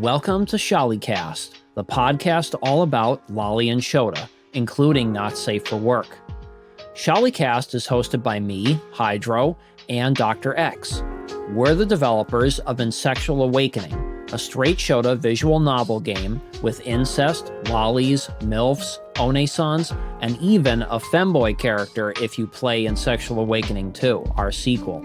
Welcome to Sholicast, the podcast all about Lolly and Shota, including Not Safe for Work. Sholicast is hosted by me, Hydro, and Dr. X. We're the developers of Insexual Awakening, a straight Shota visual novel game with incest, lollies, MILFs, onesans, and even a femboy character if you play Insexual Awakening 2, our sequel.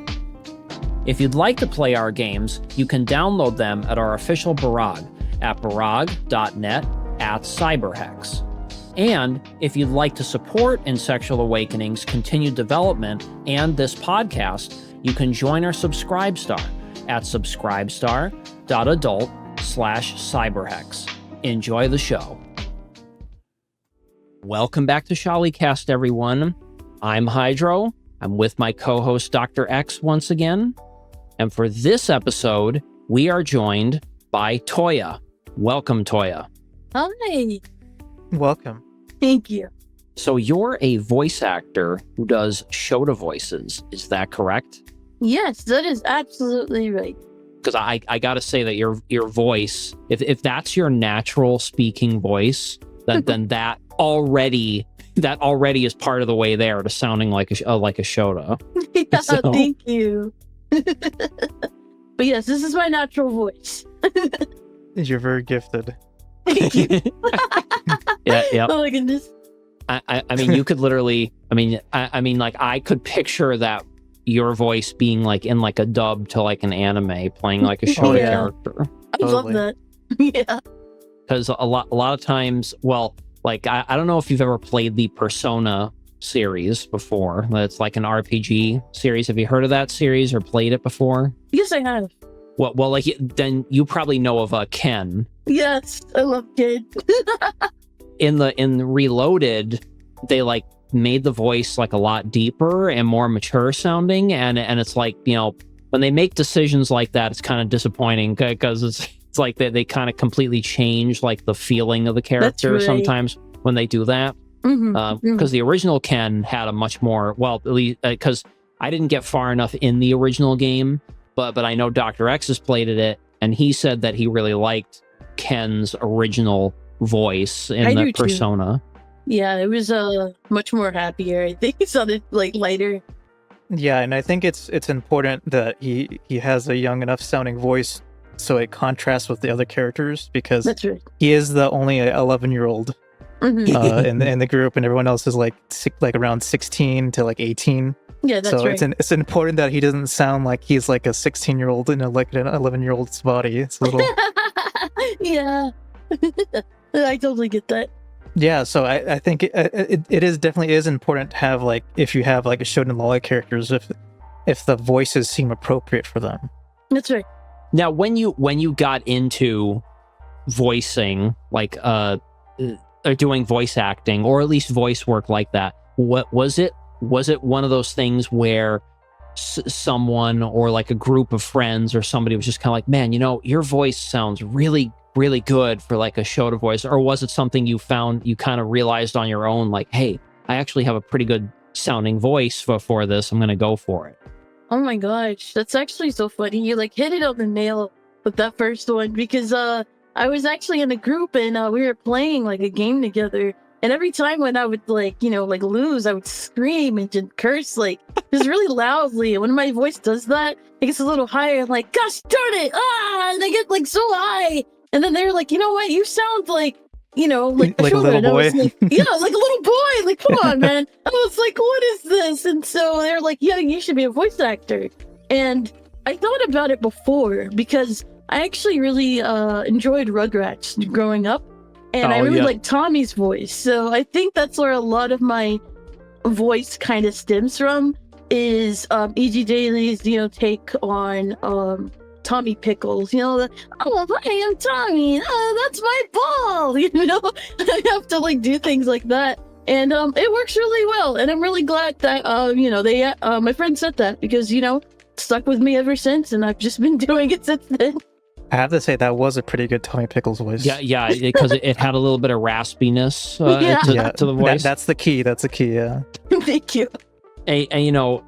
If you'd like to play our games, you can download them at our official blog at barag.net/cyberhex. And if you'd like to support Insexual Awakening's continued development and this podcast, you can join our Subscribestar at subscribestar.adult/cyberhex. Enjoy the show. Welcome back to Sholicast, everyone. I'm Hydro. I'm with my co-host Dr. X once again. And for this episode, we are joined by Toya. Welcome, Toya. Hi. Welcome. Thank you. So you're a voice actor who does Shota voices. Is that correct? Yes, that is absolutely right. Because I got to say that your voice, if that's your natural speaking voice, then that already is part of the way there to sounding like a Shota. Yeah, So- thank you. But yes, this is my natural voice. You're very gifted. Thank you. Yeah. Oh my goodness. I mean, you could literally. I could picture that your voice being like in like a dub to like an anime, playing like a Shota Yeah. character. I love Totally. that. Yeah. Because a lot of times, well, like I don't know if you've ever played the Persona series before. It's like an RPG series. Have you heard of that series or played it before? Yes, I have. Well, like then you probably know of Ken. Yes, I love kids. In Reloaded, they like made the voice like a lot deeper and more mature sounding, and it's like, you know, when they make decisions like that, it's kind of disappointing because it's like they kind of completely change like the feeling of the character right. sometimes when they do that. Because the original Ken had a much more, well, at least because I didn't get far enough in the original game, but I know Dr. X has played it, and he said that he really liked Ken's original voice in I the do too. Persona. Yeah, it was much more happier. I think it sounded like lighter. Yeah, and I think it's important that he has a young enough sounding voice so it contrasts with the other characters, because That's right. he is the only 11-year-old Mhm. in the group, and everyone else is like around 16 to like 18. Yeah, that's So right. it's important that he doesn't sound like he's like a 16-year-old in like an 11-year-old's body. It's a little Yeah. I totally get that. Yeah, so I think it is definitely is important to have, like, if you have like a Shonen Lolly characters, if the voices seem appropriate for them. That's right. Now, when you got into voicing, like or doing voice acting, or at least voice work like that, what was it? Was it one of those things where someone or like a group of friends or somebody was just kind of like, man, you know, your voice sounds really, really good for like a Shota voice? Or was it something you found, you kind of realized on your own, like, hey, I actually have a pretty good sounding voice for this. I'm going to go for it. Oh my gosh, that's actually so funny. You like hit it on the nail with that first one, because I was actually in a group and we were playing like a game together. And every time when I would lose, I would scream and just curse like just really loudly. And when my voice does that, it gets a little higher. I'm like, gosh darn it! And I get like so high. And then they're like, you know what? You sound like, you know, like Like a Shota. little And I was boy. like, yeah, like a little boy. Like, come on, man. I was like, what is this? And so they're like, yeah, you should be a voice actor. And I thought about it before because I actually really enjoyed Rugrats growing up. And I Oh, really yeah. like Tommy's voice. So I think that's where a lot of my voice kind of stems from, is E.G. Daly's, you know, take on Tommy Pickles. You know, oh, hi, I'm Tommy. Oh, that's my ball. You know, I have to like do things like that. And it works really well. And I'm really glad that, you know, they my friend said that, because, you know, it stuck with me ever since. And I've just been doing it since then. I have to say that was a pretty good Tommy Pickles voice. Yeah, because it had a little bit of raspiness Yeah. to the voice. That's the key. That's the key. Yeah. Thank you. And you know,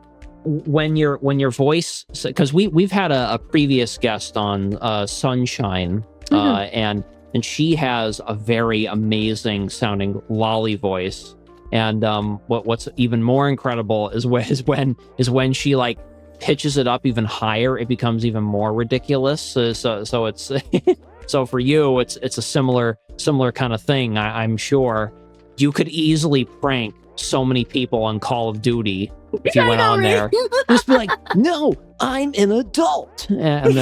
when your voice, because we've had a previous guest on, Sunshine, and she has a very amazing sounding lolly voice. And what's even more incredible is when she like pitches it up even higher, it becomes even more ridiculous. So it's so for you, it's a similar kind of thing. I'm sure you could easily prank so many people on Call of Duty if you went on there. Just be like, no, I'm an adult, and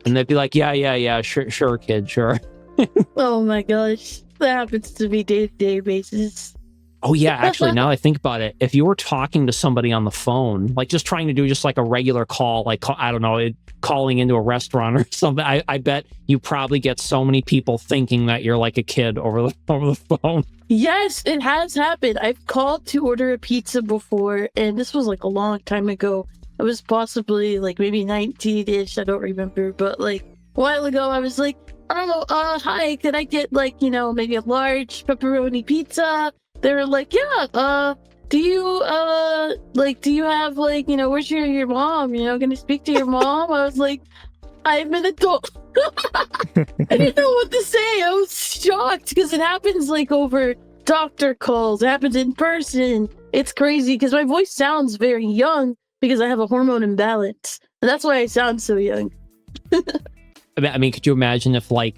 they'd be like, yeah, sure, kid, sure. Oh my gosh, that happens to me day-to-day basis. Oh yeah, actually, now I think about it, if you were talking to somebody on the phone, like just trying to do just like a regular call, like I don't know, calling into a restaurant or something, I bet you probably get so many people thinking that you're like a kid over the phone. Yes, it has happened. I've called to order a pizza before, and this was like a long time ago. I was possibly like maybe 19-ish, I don't remember, but like a while ago, I was like, oh, hi, could I get like, maybe a large pepperoni pizza? They were like, yeah, do you have like, where's your mom? Gonna speak to your mom? I was like, I'm an adult. I didn't know what to say. I was shocked because it happens like over doctor calls. It happens in person. It's crazy because my voice sounds very young because I have a hormone imbalance. And that's why I sound so young. I mean, could you imagine if like,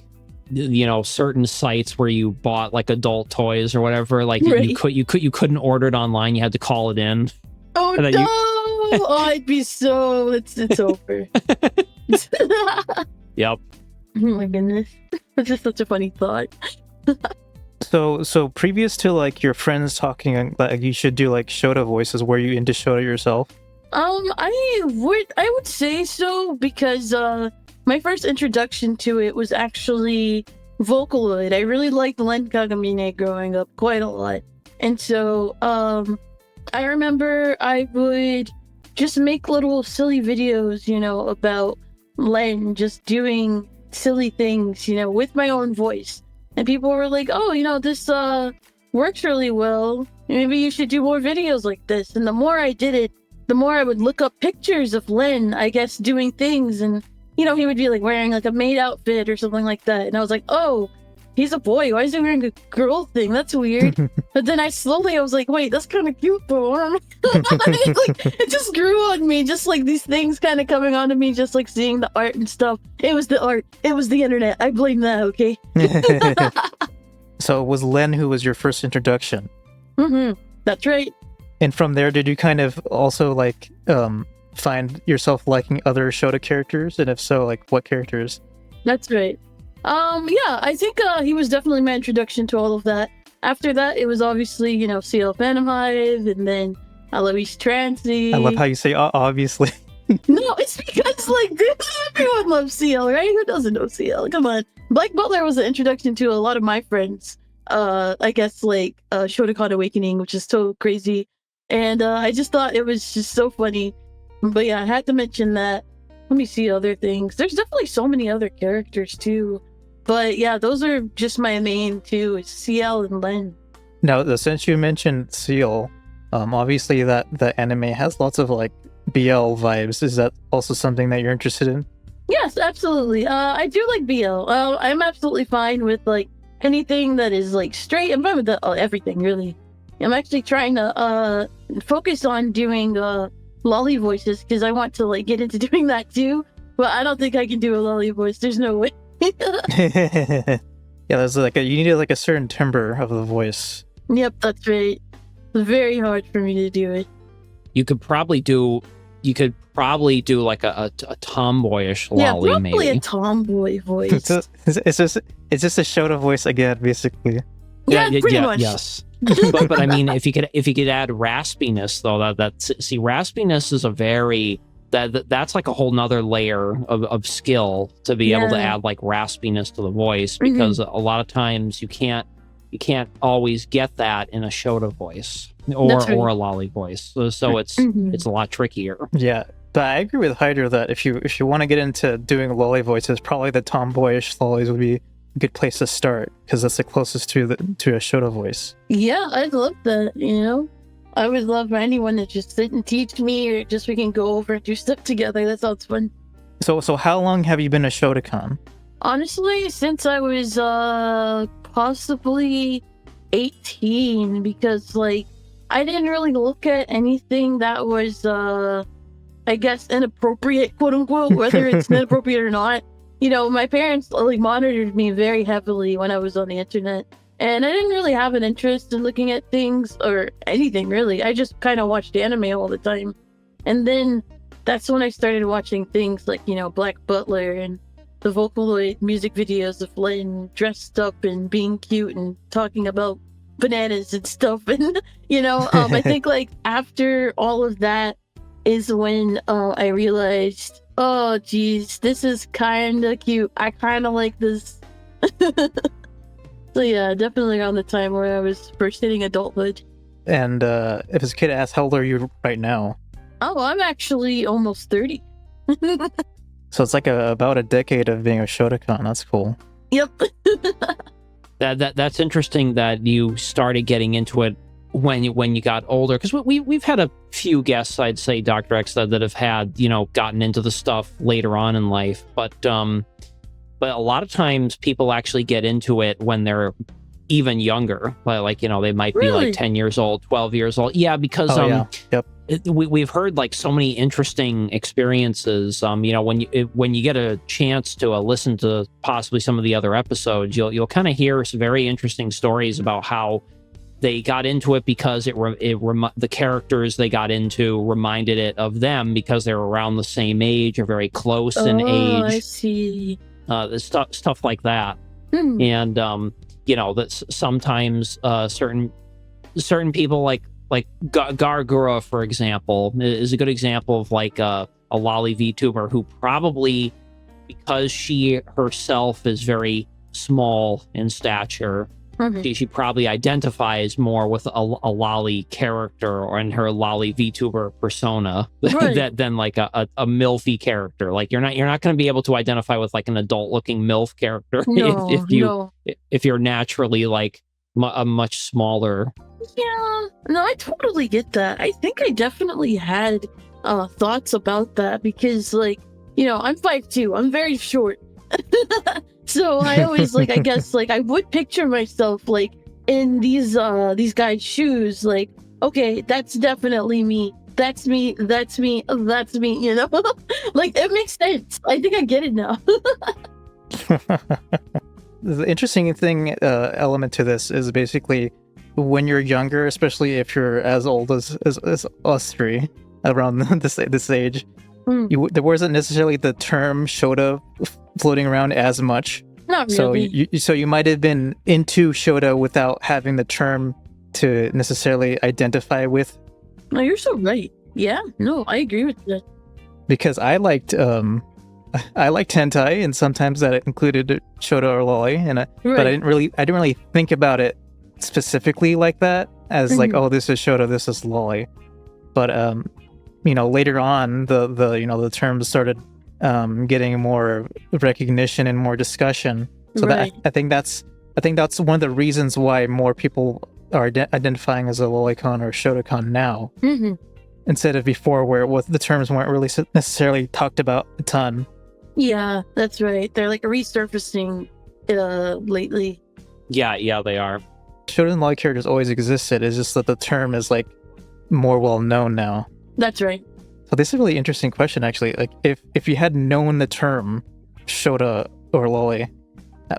certain sites where you bought like adult toys or whatever, like right. you couldn't order it online, you had to call it in. Oh no! I'd be so it's over. Yep. Oh my goodness, that's just such a funny thought. So previous to like your friends talking like you should do like Shota voices, were you into Shota yourself? I would say so because my first introduction to it was actually Vocaloid. I really liked Len Kagamine growing up quite a lot. And so I remember I would just make little silly videos, about Len just doing silly things, with my own voice. And people were like, oh, this works really well. Maybe you should do more videos like this. And the more I did it, the more I would look up pictures of Len, I guess, doing things. And he would be like wearing like a maid outfit or something like that. And I was like, oh, he's a boy. Why is he wearing a girl thing? That's weird. But then I was like, wait, that's kind of cute though. It just grew on me, just like these things kind of coming onto me, just like seeing the art and stuff. It was the art. It was the internet. I blame that, okay? So it was Len who was your first introduction? Mm-hmm. That's right. And from there, did you kind of also like find yourself liking other Shota characters? And if so, like what characters? That's right. Yeah, I think he was definitely my introduction to all of that. After that, it was obviously, CL Phantom Hive, and then Alois Trancy. I love how you say obviously. No, it's because like everyone loves CL, right? Who doesn't know CL? Come on. Black Butler was an introduction to a lot of my friends. I guess like Shotokan Awakening, which is so crazy. And I just thought it was just so funny. But yeah, I had to mention that. Let me see other things. There's definitely so many other characters too. But yeah, those are just my main two, is CL and Len. Now, since you mentioned CL, obviously that the anime has lots of like BL vibes. Is that also something that you're interested in? Yes, absolutely. I do like BL. I'm absolutely fine with like anything that is like straight. I'm fine with everything, really. I'm actually trying to focus on doing lolly voices because I want to like get into doing that too. But I don't think I can do a lolly voice. There's no way. Yeah, there's like you need like a certain timbre of the voice. Yep, that's right. It's very hard for me to do it. You could probably do like a tomboyish lolly, yeah, probably maybe. A tomboy voice. It's just a Shota voice again, basically. Yeah, pretty much. Yes. but I mean, if you could add raspiness though, raspiness is a very that's like a whole nother layer of skill to be able to add like raspiness to the voice, because a lot of times you can't always get that in a Shota voice or a lolly voice. So it's a lot trickier. Yeah. But I agree with Hydra that if you want to get into doing lolly voices, probably the tomboyish lollies would be a good place to start, because that's the closest to a Shota voice. Yeah, I'd love that, I would love for anyone to just sit and teach me, or just we can go over and do stuff together. That sounds fun. So how long have you been a Shotokan? Honestly, since I was possibly 18, because like I didn't really look at anything that was I guess inappropriate, quote unquote, whether it's inappropriate or not. You know, my parents like monitored me very heavily when I was on the internet, and I didn't really have an interest in looking at things or anything really. I just kind of watched anime all the time, and then that's when I started watching things like, you know, Black Butler and the Vocaloid music videos of Len dressed up and being cute and talking about bananas and stuff. And, you know, I think like after all of that is when I realized, oh, geez, this is kind of cute. I kind of like this. So yeah, definitely around the time where I was first hitting adulthood. And if this kid asks, how old are you right now? Oh, I'm actually almost 30. So it's like about a decade of being a Shotokan. That's cool. Yep. That's interesting that you started getting into it when you got older, because we've had a few guests, I'd say, Dr. X, that have had, you know, gotten into the stuff later on in life, but a lot of times people actually get into it when they're even younger, like, you know, they might be Really? like 10 years old, 12 years old. Yeah, because Yep. we've heard like so many interesting experiences. You know, when you get a chance to listen to possibly some of the other episodes, you'll kind of hear some very interesting stories about how they got into it because the characters they got into reminded it of them because they were around the same age or very close in age. I see. Stuff like that. And you know, that sometimes certain people like Gargura, for example, is a good example of like a lolly VTuber who probably, because she herself is very small in stature, she probably identifies more with a lolly character or in her lolly VTuber persona than like a MILFy character. Like you're not going to be able to identify with like an adult looking MILF character if you're naturally like a much smaller. Yeah, no, I totally get that. I think I definitely had thoughts about that because, like, you know, I'm 5'2", I'm very short. So I always, like, I guess, like, I would picture myself, like, in these guys' shoes, like, okay, that's definitely me. That's me, that's me, that's me, you know? Like, it makes sense. I think I get it now. The interesting thing, element to this is basically when you're younger, especially if you're as old as us three, around this age, there wasn't necessarily the term Shota floating around as much. Not really. So you might have been into Shota without having the term to necessarily identify with. No, you're so right. Yeah, no, I agree with that. Because I liked hentai, and sometimes that included Shota or lolly, but I didn't really think about it specifically like that, as like, oh, this is Shota, this is lolly. But you know, later on, the terms started getting more recognition and more discussion. So that I think that's one of the reasons why more people are identifying as a lolicon or Shotokan now, instead of before, where the terms weren't really necessarily talked about a ton. Yeah, that's right. They're like resurfacing lately. Yeah, they are. Shota and lolly characters always existed. It's just that the term is like more well known now. That's right. So this is a really interesting question, actually. Like, if you had known the term Shota or lolly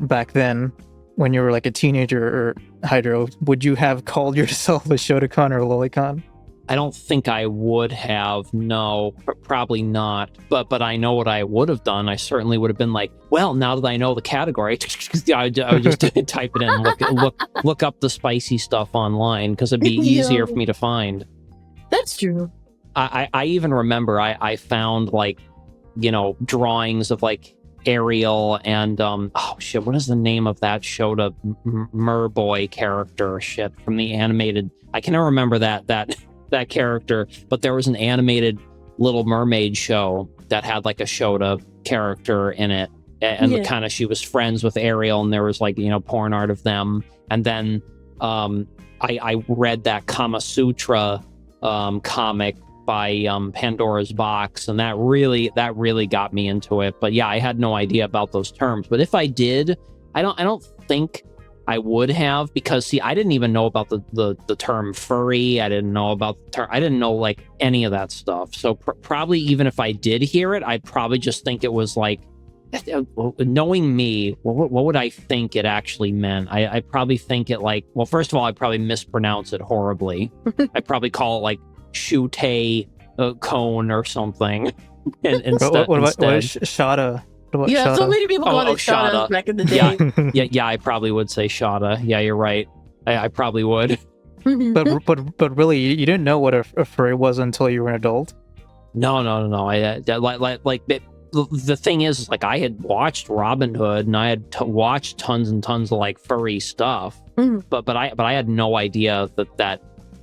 back then, when you were like a teenager or Hydro, would you have called yourself a Shotokan or a lolicon? I don't think I would have. No, probably not. But I know what I would have done. I certainly would have been like, well, now that I know the category, I would just type it in and look up the spicy stuff online, because it'd be easier for me to find. That's true. I even remember I found, like, you know, drawings of like Ariel and what is the name of that Shota Merboy character from the animated? I can never remember that character, but there was an animated Little Mermaid show that had like a Shota character in it, and kind of she was friends with Ariel, and there was like, you know, porn art of them. And then I read that Kama Sutra comic by Pandora's Box, and that really got me into it. But yeah, I had no idea about those terms. But if I did, I don't think I would have, because see, I didn't even know about the term furry. I didn't know about the term. I didn't know like any of that stuff. So probably even if I did hear it, I'd probably just think it was like, knowing me, what would I think it actually meant? I probably think it like, well, first of all, I'd probably mispronounce it horribly. I'd probably call it like shute cone or something. Instead, what about shada? Yeah, shada? so many people called it shada back in the day. Yeah, I probably would say shada. Yeah, you're right. I probably would. but really, you didn't know what a furry was until you were an adult? No. I the thing is, like, I had watched Robin Hood and I had watched tons and tons of like furry stuff, but I had no idea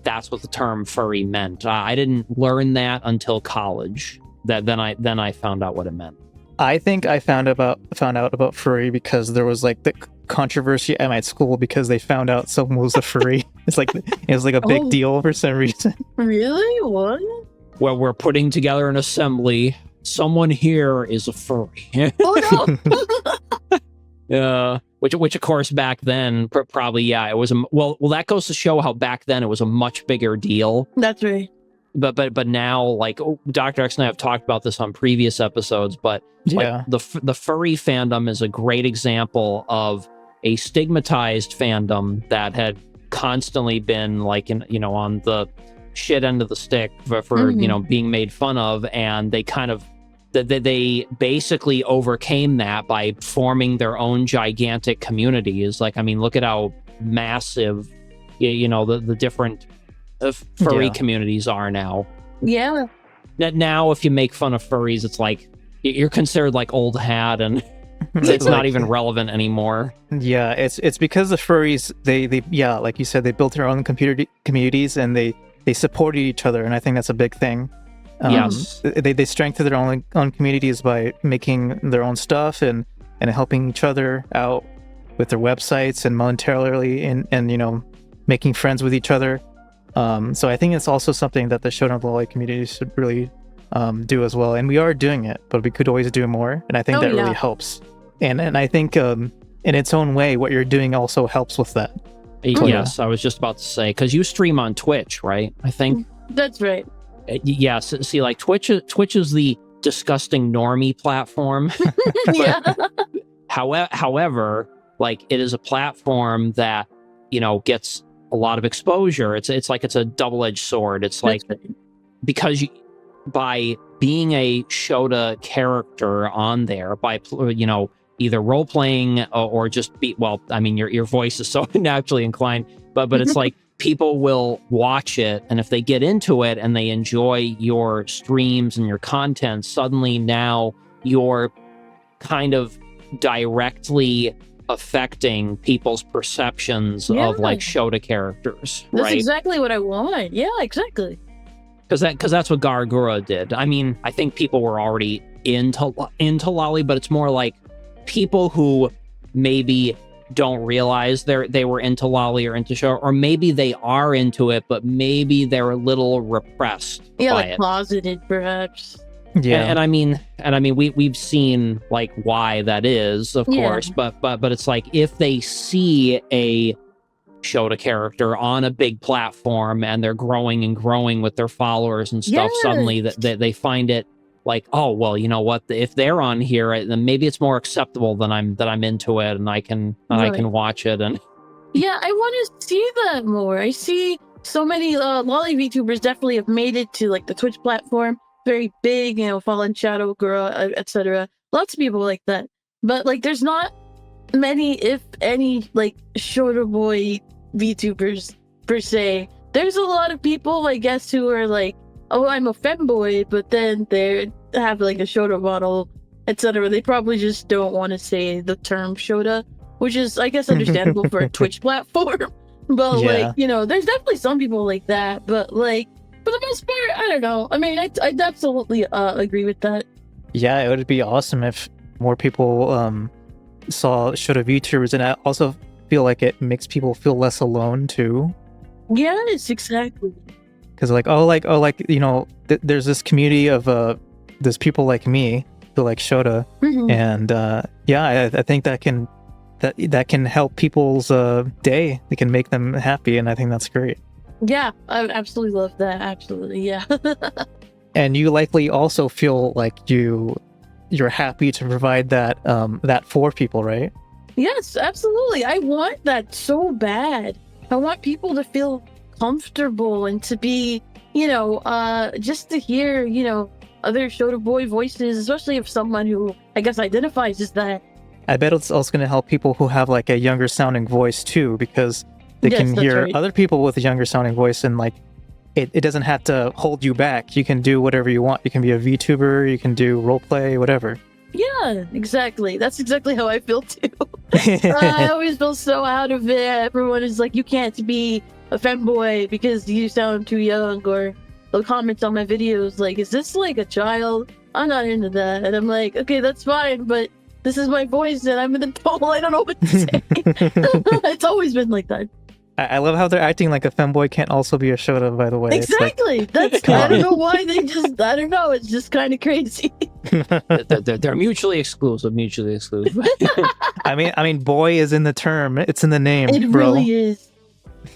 that's what the term furry meant. I didn't learn that until college. Then I found out what it meant. I think I found out about furry because there was like the controversy at my school because they found out someone was a furry. It was like a big deal for some reason. Really? What? Well, we're putting together an assembly. Someone here is a furry. Oh no! Yeah, which of course back then probably it was well that goes to show how back then it was a much bigger deal. That's right. But now, like, Dr. X and I have talked about this on previous episodes, but like, the furry fandom is a great example of a stigmatized fandom that had constantly been like on the shit end of the stick for being made fun of, and they kind of they basically overcame that by forming their own gigantic communities. Like, I mean, look at how massive the different furry communities are now. Yeah. Now, if you make fun of furries, it's like you're considered like old hat, and it's not even relevant anymore. Yeah, it's because the furries they like you said, they built their own communities and they supported each other, and I think that's a big thing. Yes, they strengthen their own communities by making their own stuff and helping each other out with their websites and monetarily and making friends with each other. So I think it's also something that the Shonen Lolly community should really do as well, and we are doing it, but we could always do more, and I think that really helps. And I think in its own way, what you're doing also helps with that. Yes, I was just about to say, because you stream on Twitch, right? I think that's right. Yes, see, like Twitch is the disgusting normie platform. Yeah. However, like, it is a platform that gets a lot of exposure. It's like it's a double-edged sword. It's like because by being a Shota character on there, by either role playing or just your voice is so naturally inclined, but it's like people will watch it, and if they get into it and they enjoy your streams and your content, suddenly now you're kind of directly affecting people's perceptions of like Shota characters. That's exactly what I want. Yeah, exactly. Because that's what Gargura did. I mean, I think people were already into Lolly, but it's more like people who maybe don't realize they were into Lolly or into Shota, or maybe they are into it, but maybe they're a little repressed. Yeah, by like closeted, perhaps. Yeah, and I mean we've seen like why that is, of course, but it's like if they see a Shota character on a big platform and they're growing and growing with their followers and stuff, suddenly that they find it like, oh well, you know what? If they're on here, then maybe it's more acceptable that I'm into it, and I can watch it. And yeah, I want to see that more. I see so many Lolly VTubers definitely have made it to like the Twitch platform, very big, Fallen Shadow Girl, etc. Lots of people like that, but like there's not many, if any, like Shota boy VTubers per se. There's a lot of people, I guess, who are like, oh, I'm a femboy, but then they have like a Shota model, etc. They probably just don't want to say the term Shota, which is, I guess, understandable for a Twitch platform. But like, there's definitely some people like that. But like, for the most part, I don't know. I mean, I'd absolutely agree with that. Yeah, it would be awesome if more people saw Shota VTubers, and I also feel like it makes people feel less alone too. Yes, exactly. because there's this community of there's people like me who like Shota, and I think that can help people's day. It can make them happy, and I think that's great. Yeah, I would absolutely love that. Absolutely, yeah. And you likely also feel like you're happy to provide that for people, right? Yes, absolutely. I want that so bad. I want people to feel comfortable and to be, just to hear, other Shota boy voices, especially if someone who I guess identifies as that. I bet it's also going to help people who have like a younger sounding voice too, because they can hear other people with a younger sounding voice, and like it doesn't have to hold you back. You can do whatever you want. You can be a VTuber, you can do roleplay, whatever. Yeah, exactly. That's exactly how I feel too. I always feel so out of it. Everyone is like, you can't be a femboy because you sound too young, or they'll comment on my videos like, is this like a child? I'm not into that. And I'm like, okay, that's fine, but this is my voice and I'm an adult. I don't know what to say. It's always been like that. I love how they're acting like a femboy can't also be a Shota, by the way. Exactly. That's I don't know why they just, I don't know. It's just kind of crazy. They're mutually exclusive. I mean, boy is in the term. It's in the name, it bro. Really is.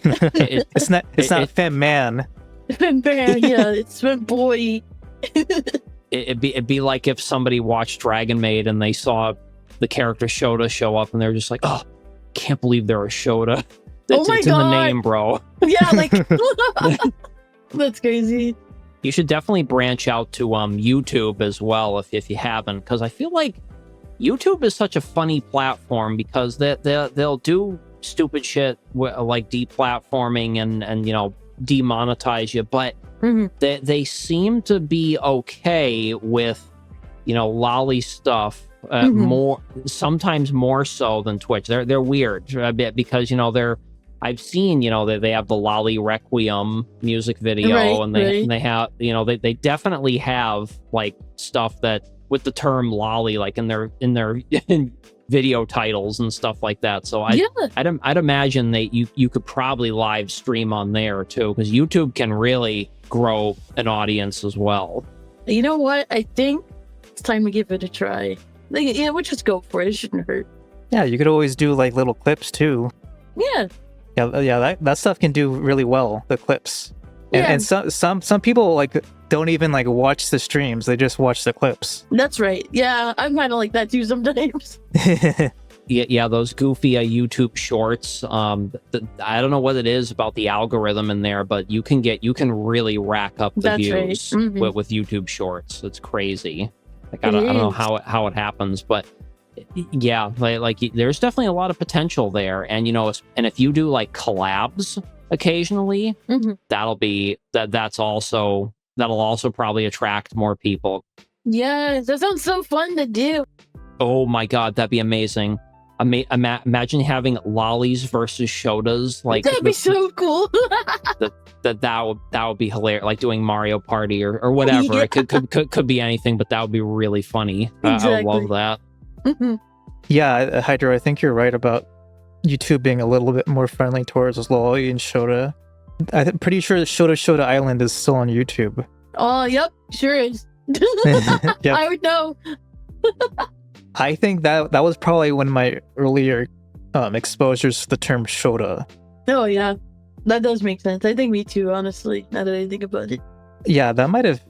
It's not fem man. Fem man, yeah. It's fem boy. It'd be like if somebody watched Dragon Maid and they saw the character Shota show up and they're just like, oh, can't believe they're a Shota. It's in the name, bro. Yeah, like that's crazy. You should definitely branch out to YouTube as well if you haven't, because I feel like YouTube is such a funny platform because they'll do stupid shit like deplatforming and demonetize you, but they seem to be okay with lolly stuff sometimes more so than Twitch. They're weird a bit because I've seen that they have the Lolly Requiem music video, and they have they definitely have like stuff that with the term lolly like in their video titles and stuff like that. So I'd imagine that you could probably live stream on there too, because YouTube can really grow an audience as well. You know what? I think it's time to give it a try. We'll just go for it. It shouldn't hurt. Yeah, you could always do like little clips too. Yeah. Yeah, that stuff can do really well, the clips. And some people like don't even like watch the streams, they just watch the clips. That's right. Yeah, I'm kind of like that too sometimes. Yeah, those goofy YouTube shorts. I don't know what it is about the algorithm in there, but you can really rack up the views with YouTube shorts. It's crazy. Like I don't know how it happens, but yeah, like there's definitely a lot of potential there, and and if you do like collabs occasionally, that'll also probably attract more people. Yeah, that sounds so fun to do. Oh my god, that'd be amazing. Imagine having lollies versus Shotas. Like that'd be so cool. that would be hilarious. Like doing Mario Party or whatever. Yeah. It could be anything, but that would be really funny. Exactly. I would love that. Yeah, Hydro, I think you're right about YouTube being a little bit more friendly towards lolly and Shota. I'm pretty sure Shota Island is still on YouTube. Oh, yep, sure is. Yep. I would know. I think that was probably one of my earlier exposures to the term Shota. Oh yeah, that does make sense. I think me too, honestly, now that I think about it. Yeah, that might have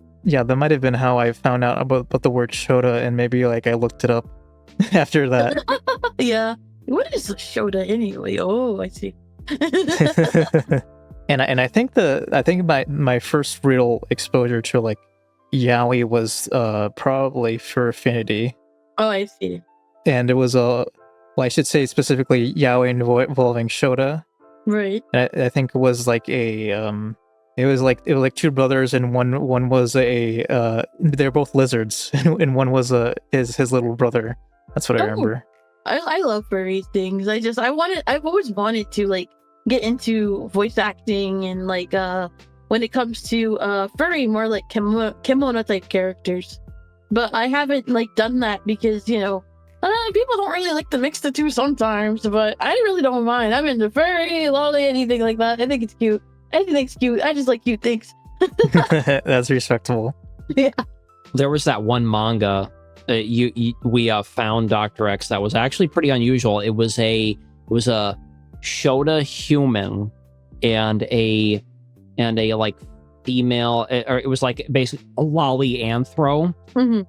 been how I found out about the word Shota, and maybe like I looked it up after that. Yeah. What is a Shota anyway? Oh, I see. and I think my first real exposure to like yaoi was probably for Affinity. Oh, I see. And it was I should say specifically yaoi involving Shota. Right. And I think it was like it was like two brothers, and one was they're both lizards, and one was his little brother. That's what I remember. I love furry things. I've always wanted to like get into voice acting and like when it comes to furry, more like kimono type characters. But I haven't like done that because people don't really like to mix the two sometimes. But I really don't mind. I'm into furry, lolly, anything like that. I think it's cute. Anything's cute. I just like cute things. That's respectable. Yeah. There was that one manga we found Dr. X that was actually pretty unusual. It was a Shota human and a like female, or it was like basically a lolly anthro. Mm-hmm.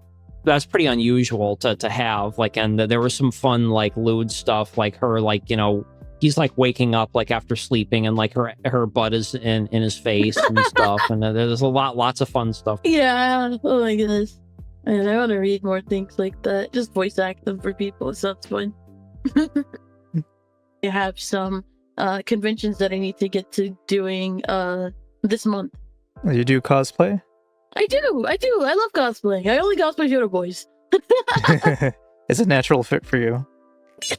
That's pretty unusual to have. Like, and there was some fun like lewd stuff, like her, like, you know, he's like waking up like after sleeping, and like her butt is in his face and stuff. And there's lots of fun stuff. Yeah. Oh my goodness. And I want to read more things like that. Just voice act them for people. It sounds fun. I have some conventions that I need to get to doing this month. You do cosplay? I do. I love cosplay. I only cosplay Shota boys. It's a natural fit for you.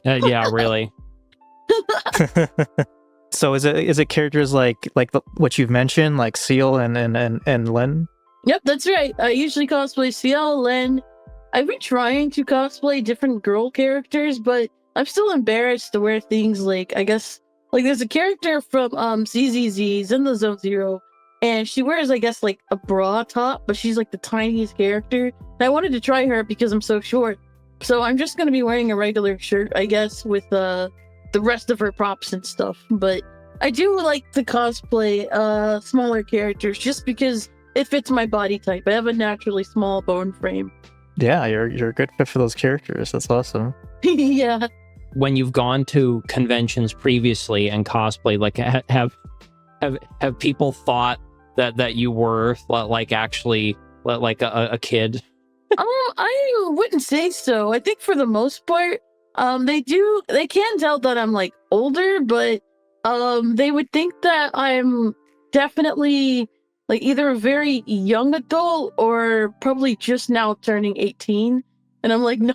Yeah, really. So is it characters like what you've mentioned, like Seal and Lynn? Yep, that's right. I usually cosplay Ciel, Len. I've been trying to cosplay different girl characters, but I'm still embarrassed to wear things like, I guess, like there's a character from ZZZ's in the Zone Zero, and she wears, I guess, like a bra top, but she's like the tiniest character. And I wanted to try her because I'm so short. So I'm just going to be wearing a regular shirt, I guess, with the rest of her props and stuff. But I do like to cosplay smaller characters just because it fits my body type. I have a naturally small bone frame. Yeah, you're a good fit for those characters. That's awesome. Yeah. When you've gone to conventions previously and cosplay, like have people thought that you were like actually like a kid? I wouldn't say so. I think for the most part, they can tell that I'm like older, but they would think that I'm definitely like either a very young adult or probably just now turning 18. And I'm like, no.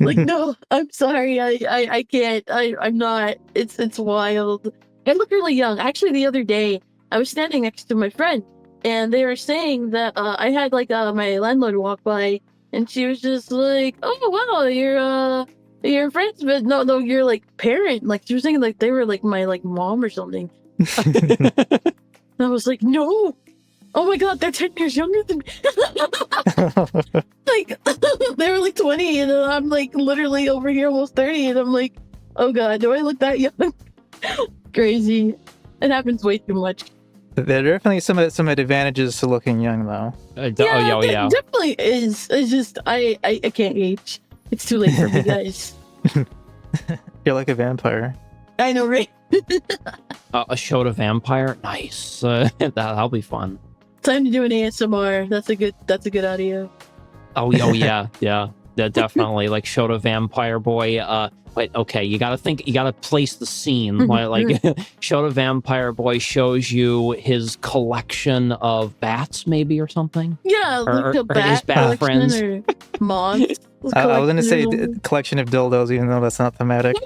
Like, no, I'm sorry. I can't. I'm not. It's wild. I look really young. Actually, the other day, I was standing next to my friend, and they were saying that I had like my landlord walk by, and she was just like, "Oh wow, you're friends, but no, you're like parent." Like she was saying like they were like my like mom or something. I was like, no. Oh my god, they're 10 years younger than me. Like, they were like 20, and I'm like literally over here almost 30, and I'm like, oh god, do I look that young? Crazy. It happens way too much. There are definitely some advantages to looking young, though. Yeah. Definitely is. It's just, I can't age. It's too late for me, guys. You're like a vampire. I know, right? A Shota vampire? Nice. That'll be fun. Time to do an ASMR. That's a good audio. Oh yeah. Definitely. Like Shota vampire boy. Wait, okay, you gotta place the scene. Like Shota vampire boy shows you his collection of bats, maybe, or something. Yeah, like a bat his bat friends. or moths. I was gonna say collection of dildos, even though that's not thematic.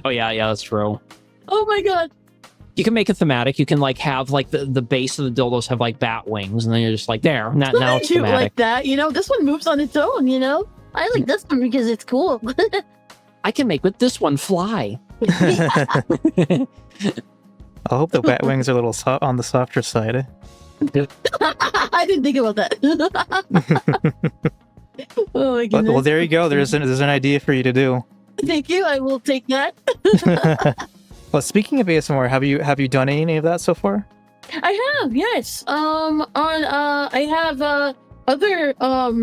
Oh yeah, that's true. Oh my god. You can make it thematic. You can like have like the base of the dildos have like bat wings, and then you're just like there. Now it's thematic. Like that, this one moves on its own. I like this one because it's cool. I can make with this one fly. I hope the bat wings are a little on the softer side. I didn't think about that. Oh my goodness. Well, there you go. There's an idea for you to do. Thank you. I will take that. Well, speaking of ASMR, have you done any of that so far? I have, yes. I have other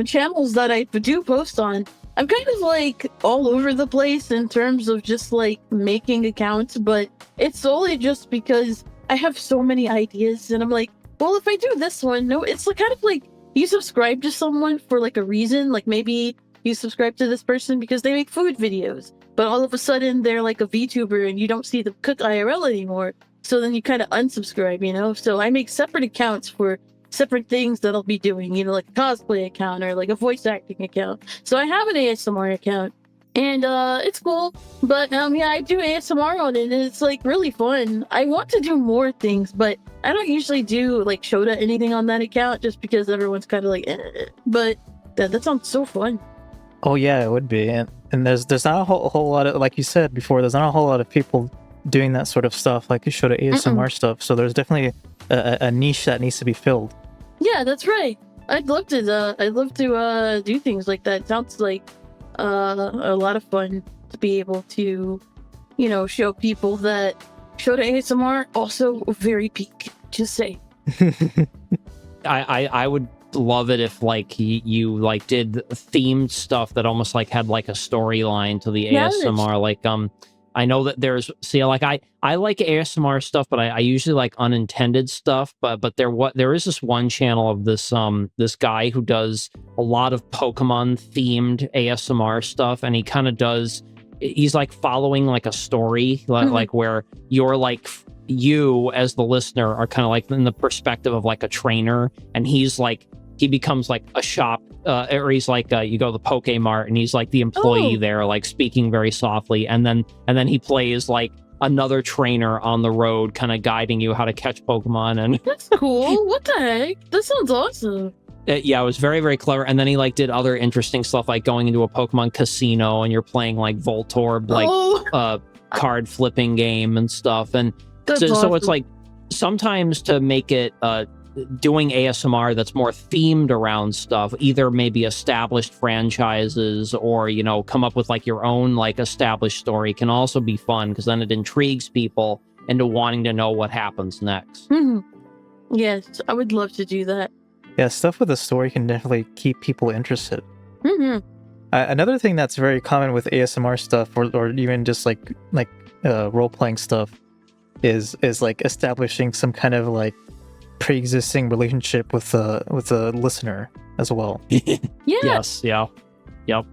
channels that I do post on. I'm kind of like all over the place in terms of just like making accounts, but it's solely just because I have so many ideas, and I'm like, well, if I do this one, no, it's like kind of like you subscribe to someone for like a reason, like maybe you subscribe to this person because they make food videos, but all of a sudden they're like a VTuber and you don't see them cook IRL anymore. So then you kind of unsubscribe, So I make separate accounts for separate things that I'll be doing, like a cosplay account or like a voice acting account. So I have an ASMR account, and it's cool. But yeah, I do ASMR on it, and it's like really fun. I want to do more things, but I don't usually do like Shota anything on that account just because everyone's kind of like, but that sounds so fun. Oh yeah, it would be, and there's not a whole lot of, like you said before, there's not a whole lot of people doing that sort of stuff, like Shoda ASMR stuff. So there's definitely a niche that needs to be filled. Yeah, that's right. I'd love to do things like that. Sounds like a lot of fun to be able to, show people that Shoda ASMR also very peak. Just say. I would love it if like you like did themed stuff that almost like had like a storyline to the ASMR. Like I know that there's like I like ASMR stuff, but I usually like unintended stuff. But there is this one channel of this guy who does a lot of Pokemon themed ASMR stuff, and he's like following like a story, like where you're like you as the listener are kind of like in the perspective of like a trainer, and he becomes like a shop or he's like you go to the Pokemart and he's like the employee there, like speaking very softly, and then he plays like another trainer on the road kind of guiding you how to catch Pokemon. And that's cool. What the heck, that sounds awesome. Yeah, it was very, very clever. And then he like did other interesting stuff, like going into a Pokemon casino and you're playing like Voltorb, like card flipping game and stuff. And so it's like sometimes to make it doing ASMR that's more themed around stuff, either maybe established franchises or, come up with like your own like established story, can also be fun, because then it intrigues people into wanting to know what happens next. Yes, I would love to do that. Yeah, stuff with a story can definitely keep people interested. Another thing that's very common with ASMR stuff, or even just like role-playing stuff, is like establishing some kind of like pre-existing relationship with the listener as well. Yes. Yeah. Yep.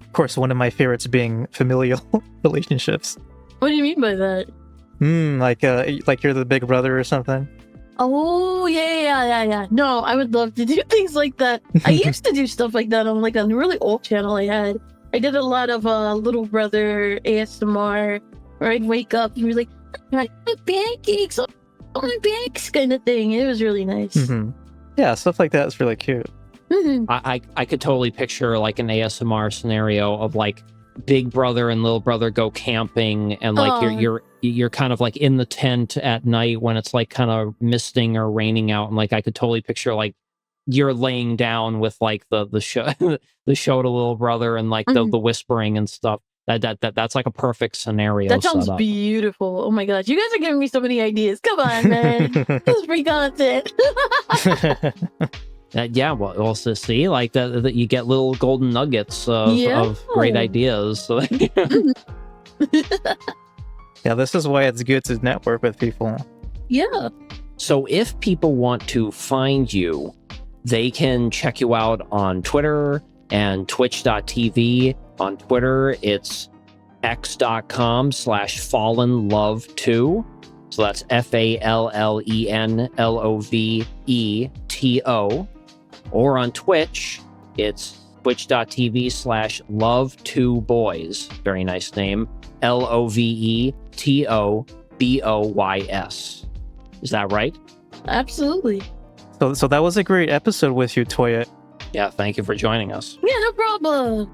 Of course, one of my favorites being familial relationships. What do you mean by that? Like you're the big brother or something. Oh, yeah. No, I would love to do things like that. I used to do stuff like that on like a really old channel I had. I did a lot of little brother ASMR, where I'd wake up and be like, pancakes on my backs kind of thing. It was really nice. Yeah, stuff like that is really cute. I could totally picture like an ASMR scenario of like big brother and little brother go camping, and like you're kind of like in the tent at night when it's like kind of misting or raining out, and like I could totally picture like you're laying down with like the show the show to little brother and like the whispering and stuff. That's like a perfect scenario. That sounds setup. Beautiful. Oh my gosh, you guys are giving me so many ideas. Come on, man. This is free content. Yeah, well, also see, like that you get little golden nuggets of great ideas. Yeah, this is why it's good to network with people. Yeah. So if people want to find you, they can check you out on Twitter and twitch.tv. On Twitter, it's x.com/fallenlove2. So that's FALLENLOVETO. Or on Twitch, it's twitch.tv/love2boys. Very nice name. LOVETOBOYS. Is that right? Absolutely. So that was a great episode with you, Toya. Yeah, thank you for joining us. Yeah, no problem.